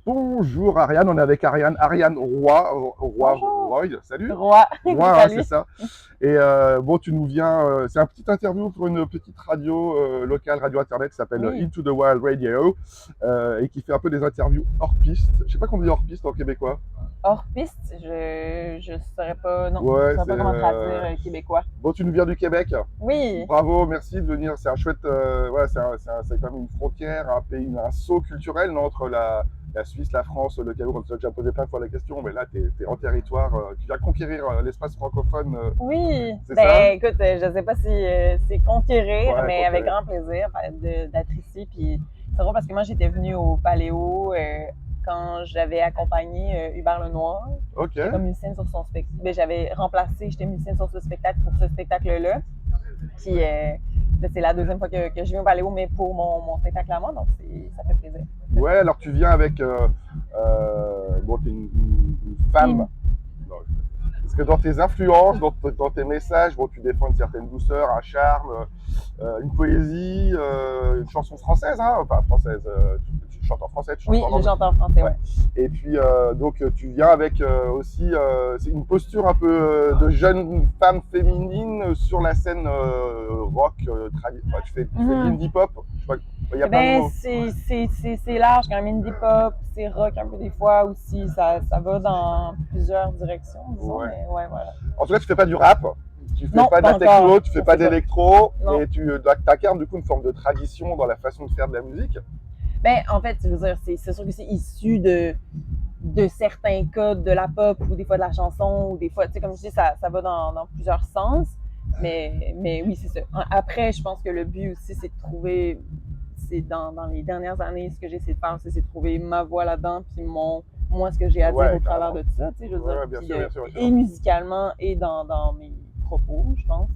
Bonjour Ariane, on est avec Ariane Bonjour. Roy, salut. Roi. Roy, hein, c'est Salut. ça. Et bon, tu nous viens, c'est un petit interview pour une petite radio locale, radio internet qui s'appelle Oui. Into the Wild Radio et qui fait un peu des interviews hors piste. Je sais pas comment on dit hors piste en québécois. Hors piste, je saurais pas. Non, je Ouais, saurais c'est. pas comment traduire québécois. Bon, tu nous viens du Québec. Oui. Bravo, merci de venir. C'est un chouette, ouais, c'est quand même une frontière, un pays, un saut culturel non, entre la Suisse, la France, le Cameroun. On t'a déjà posé plein de fois la question, mais là, tu es en territoire. Tu viens conquérir l'espace francophone, Oui. c'est ça? Ben écoute, je sais pas si c'est conquérir, Ouais, mais avec conquérir. grand plaisir d'être ici. Puis c'est drôle parce que moi j'étais venue au Paléo quand j'avais accompagné Hubert Lenoir. Ok. J'étais comme musicienne sur son spectacle. Ben, j'avais remplacé, j'étais musicienne sur ce spectacle pour ce spectacle-là. Puis c'est la deuxième fois que je viens au Paléo, mais pour mon spectacle à moi, donc ça fait plaisir. Ouais, alors tu viens avec. Bon, tu es une femme. Puis, Parce que dans tes influences, dans tes messages, bon, tu défends une certaine douceur, un charme, une poésie, une chanson française, hein, enfin française, tu chantes en français, tu chantes oui, en je anglais. chante en français, Ouais. ouais. Et puis, donc, tu viens avec aussi c'est une posture un peu de jeune femme féminine sur la scène rock. Enfin, tu fais de Mhm. l'indie pop. Je sais pas, il y a Eh plein de ben, mots. c'est large quand même, indie pop, c'est rock un peu des fois aussi, ça va dans plusieurs directions, disons, Ouais. mais ouais, voilà. En tout cas, tu fais pas du rap, tu fais Non, pas de pas la encore, techno, tu fais on pas fait pas. d'électro, Non. et tu incarnes du coup une forme de tradition dans la façon de faire de la musique. Ben, en fait, je veux dire, c'est sûr que c'est issu de certains codes de la pop ou des fois de la chanson ou des fois, tu sais, comme je dis, ça va dans plusieurs sens. Mais oui, c'est ça. Après, je pense que le but aussi, c'est de trouver, c'est dans les dernières années, ce que j'ai essayé de faire, c'est de trouver ma voix là-dedans, puis moi, ce que j'ai à dire Ouais, au travers carrément. de tout ça, tu sais, je veux dire, Ouais, bien puis, sûr, bien sûr, bien sûr. et musicalement et dans mes propos, je pense.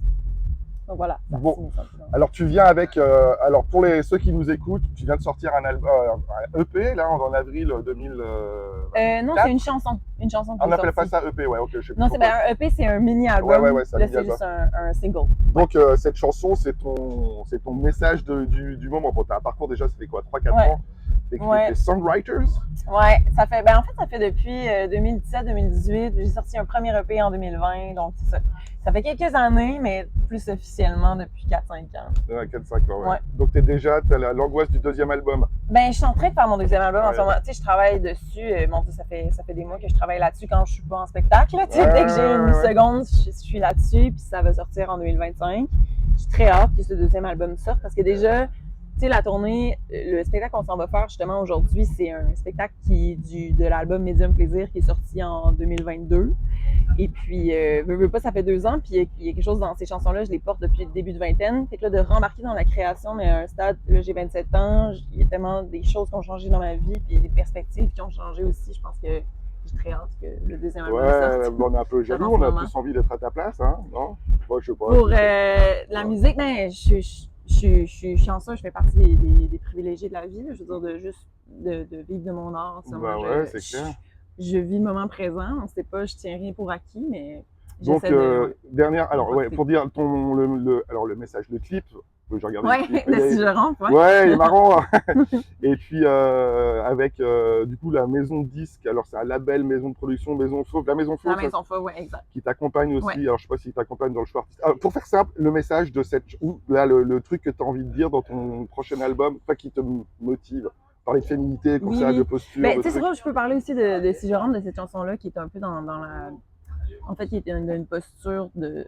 Donc voilà, ça Bon, finit ça. alors tu viens avec, alors pour ceux qui nous écoutent, tu viens de sortir un album, un EP là en avril Non, c'est 2024. une chanson Ah, qui on est n'appelait pas sortie. ça EP, ouais, ok, je sais plus Non, c'est pourquoi. ben, un EP, c'est un Ouais, mini-album. c'est un Là, mini c'est album. juste un single. Ouais. Donc cette chanson, c'est ton message du moment. Bon, tu as un parcours déjà, c'était quoi, 3-4 Ouais. ans. T'es Ouais. songwriters. Ouais. En fait, ça fait depuis 2017-2018. J'ai sorti un premier EP en 2020. Donc, c'est ça. Ça fait quelques années, mais plus officiellement depuis 4-5 ans. Ouais, 4-5 ans, ouais. Ouais. Donc t'as l'angoisse du deuxième album. Ben, je suis en train de faire mon deuxième album en Ouais. ce moment. Tu sais, je travaille dessus. Bon, ça fait des mois que je travaille là-dessus quand je suis pas en spectacle. Tu sais, dès que j'ai une seconde, je suis là-dessus. Puis ça va sortir en 2025. Je suis très hâte que ce deuxième album sorte parce que déjà, tu sais, la tournée, le spectacle qu'on s'en va faire justement aujourd'hui, c'est un spectacle qui est de l'album Medium Plaisir qui est sorti en 2022. Et puis, veux pas, ça fait 2 ans, puis il y a quelque chose dans ces chansons-là, je les porte depuis le début de vingtaine. Fait que là, de rembarquer dans la création, mais à un stade, là, j'ai 27 ans, il y a tellement des choses qui ont changé dans ma vie, puis des perspectives qui ont changé aussi. Je pense que j'ai très hâte que le deuxième album Ouais, sorte. bon, on est un peu jaloux, on a plus envie d'être à ta place, hein, non? Moi, je sais pas. Pour la musique, ben, je suis chanceuse, je fais partie des privilégiés de la vie. Là. Je veux dire, de vivre de mon art en ce moment. Bah ouais, c'est clair. Je vis le moment présent. On sait pas, je tiens rien pour acquis, mais Donc, j'essaie de. Ouais, dernière, alors, ouais, profiter. pour dire alors, le message, le clip, j'ai regardé Ouais, le clip. de si je rampe, ouais. Ouais, il est marrant. Et puis, avec, du coup, la maison de disque, alors, c'est un label, maison de production, Maison Fauve. La Maison Fauve, La maison fauve, ouais, exact. qui t'accompagne aussi. Ouais. Alors, je sais pas s'il t'accompagne dans le choix artistique. Pour faire simple, le message de là, le truc que tu as envie de dire dans ton prochain album, pas qui te motive. Parler de féminité, comme ça, de posture. Ben, de tu sais, c'est trucs. vrai, je peux parler aussi de Si je rentre, de cette chanson-là, qui est un peu dans la. En fait, qui est une posture de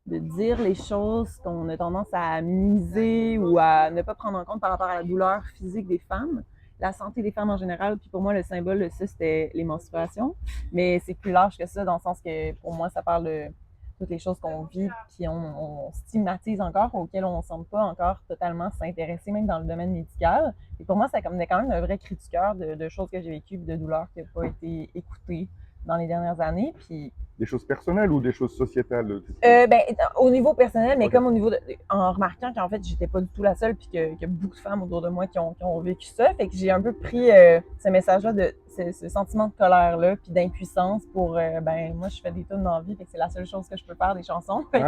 dire les choses qu'on a tendance à minimiser ou à ne pas prendre en compte par rapport à la douleur physique des femmes, la santé des femmes en général. Puis pour moi, le symbole de ça, c'était les menstruations. Mais c'est plus large que ça, dans le sens que pour moi, ça parle de toutes les choses qu'on vit, puis on stigmatise encore, auxquelles on ne semble pas encore totalement s'intéresser, même dans le domaine médical. Et pour moi, ça quand même un vrai cri du cœur de choses que j'ai vécues, de douleurs qui n'ont pas été écoutées dans les dernières années. Puis Des choses personnelles ou des choses sociétales? ben, au niveau personnel, mais Ok. comme au niveau en remarquant qu'en fait, j'étais pas du tout la seule, puis qu'il y a beaucoup de femmes autour de moi qui ont vécu ça. Fait que j'ai un peu pris ce message-là, ce sentiment de colère-là, puis d'impuissance pour, ben, moi, je fais des tunes dans la vie, fait que c'est la seule chose que je peux faire, des chansons. Fait que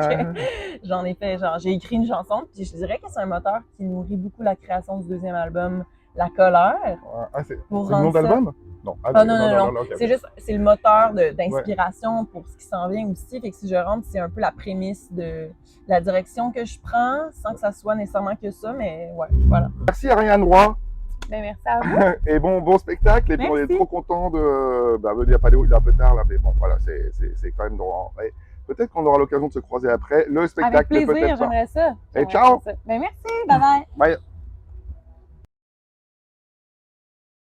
j'ai écrit une chanson, puis je dirais que c'est un moteur qui nourrit beaucoup la création du deuxième album, la colère. Ah, c'est Pour le nom rendre ça- d'album? Non. Ah non. ok. C'est juste, c'est le moteur d'inspiration pour ce qui s'en vient aussi. Fait que si je rentre, c'est un peu la prémisse de la direction que je prends, sans que ça soit nécessairement que ça, mais ouais, voilà. Merci Ariane Roy. Ben, merci à vous. Et bon spectacle. Et puis on est Merci. trop content de. Bah, il est un peu tard là, mais bon, voilà, c'est quand même drôle. Ouais. Peut-être qu'on aura l'occasion de se croiser après. Le spectacle, Avec plaisir, peut-être pas. j'aimerais ça. Et ciao. Ben, merci, bye bye. Bye.